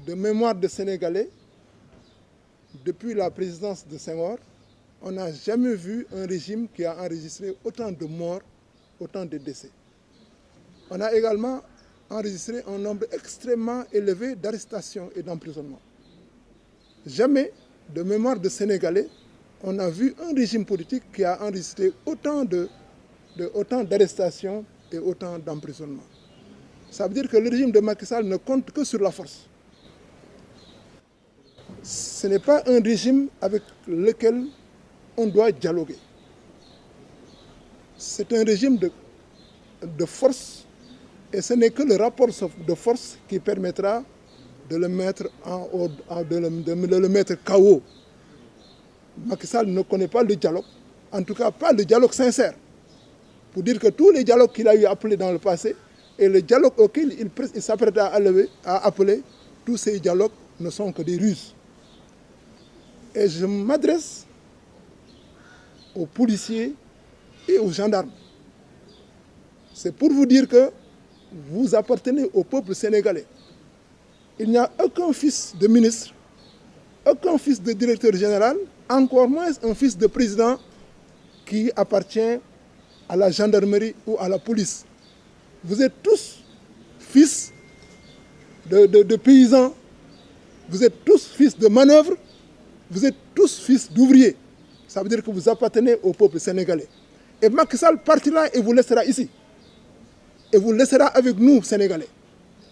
de mémoire de Sénégalais, depuis la présidence de Senghor, on n'a jamais vu un régime qui a enregistré autant de morts, autant de décès. On a également enregistré un nombre extrêmement élevé d'arrestations et d'emprisonnements. Jamais, de mémoire de Sénégalais, on a vu un régime politique qui a enregistré autant d'arrestations et autant d'emprisonnements. Ça veut dire que le régime de Macky Sall ne compte que sur la force. Ce n'est pas un régime avec lequel on doit dialoguer. C'est un régime de force et ce n'est que le rapport de force qui permettra de le mettre de le mettre KO. Macky Sall ne connaît pas le dialogue, en tout cas pas le dialogue sincère. Pour dire que tous les dialogues qu'il a eu appelés dans le passé et le dialogue auquel il s'apprête à appeler, tous ces dialogues ne sont que des ruses. Et je m'adresse aux policiers et aux gendarmes. C'est pour vous dire que vous appartenez au peuple sénégalais. Il n'y a aucun fils de ministre, aucun fils de directeur général, encore moins un fils de président qui appartient à la gendarmerie ou à la police. Vous êtes tous fils de paysans, vous êtes tous fils de manœuvre, vous êtes tous fils d'ouvriers. Ça veut dire que vous appartenez au peuple sénégalais. Et Macky Sall partira et vous laissera ici. Et vous laissera avec nous, Sénégalais.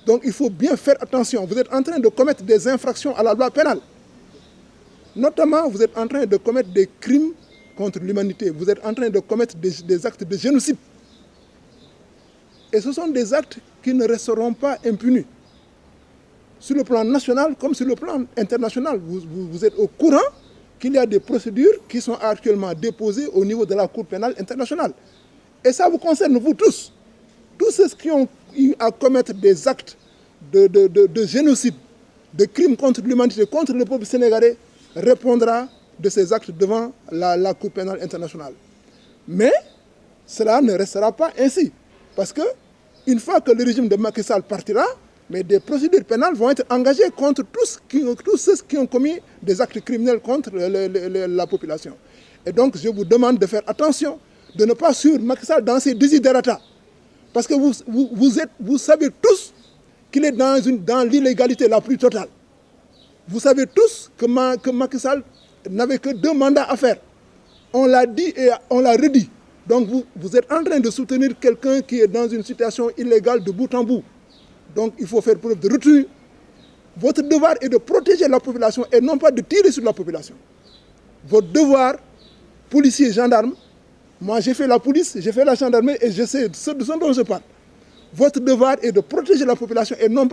Donc il faut bien faire attention. Vous êtes en train de commettre des infractions à la loi pénale. Notamment, vous êtes en train de commettre des crimes contre l'humanité. Vous êtes en train de commettre des actes de génocide. Et ce sont des actes qui ne resteront pas impunis. Sur le plan national comme sur le plan international, vous êtes au courant qu'il y a des procédures qui sont actuellement déposées au niveau de la Cour pénale internationale. Et ça vous concerne, vous tous. Tous ceux qui ont eu à commettre des actes de génocide, de crimes contre l'humanité, contre le peuple sénégalais, répondra de ces actes devant la Cour pénale internationale. Mais cela ne restera pas ainsi. Parce que une fois que le régime de Macky Sall partira, mais des procédures pénales vont être engagées contre tous ceux qui ont commis des actes criminels contre la population. Et donc, je vous demande de faire attention, de ne pas suivre Macky Sall dans ses desiderata. Parce que vous savez tous qu'il est dans l'illégalité la plus totale. Vous savez tous que Macky Sall n'avait que 2 mandats à faire. On l'a dit et on l'a redit. Donc vous êtes en train de soutenir quelqu'un qui est dans une situation illégale de bout en bout. Donc il faut faire preuve de retenue. Votre devoir est de protéger la population et non pas de tirer sur la population. Votre devoir, policiers, gendarmes, moi j'ai fait la police, j'ai fait la gendarmerie et je sais ce dont je parle. Votre devoir est de protéger la population et non pas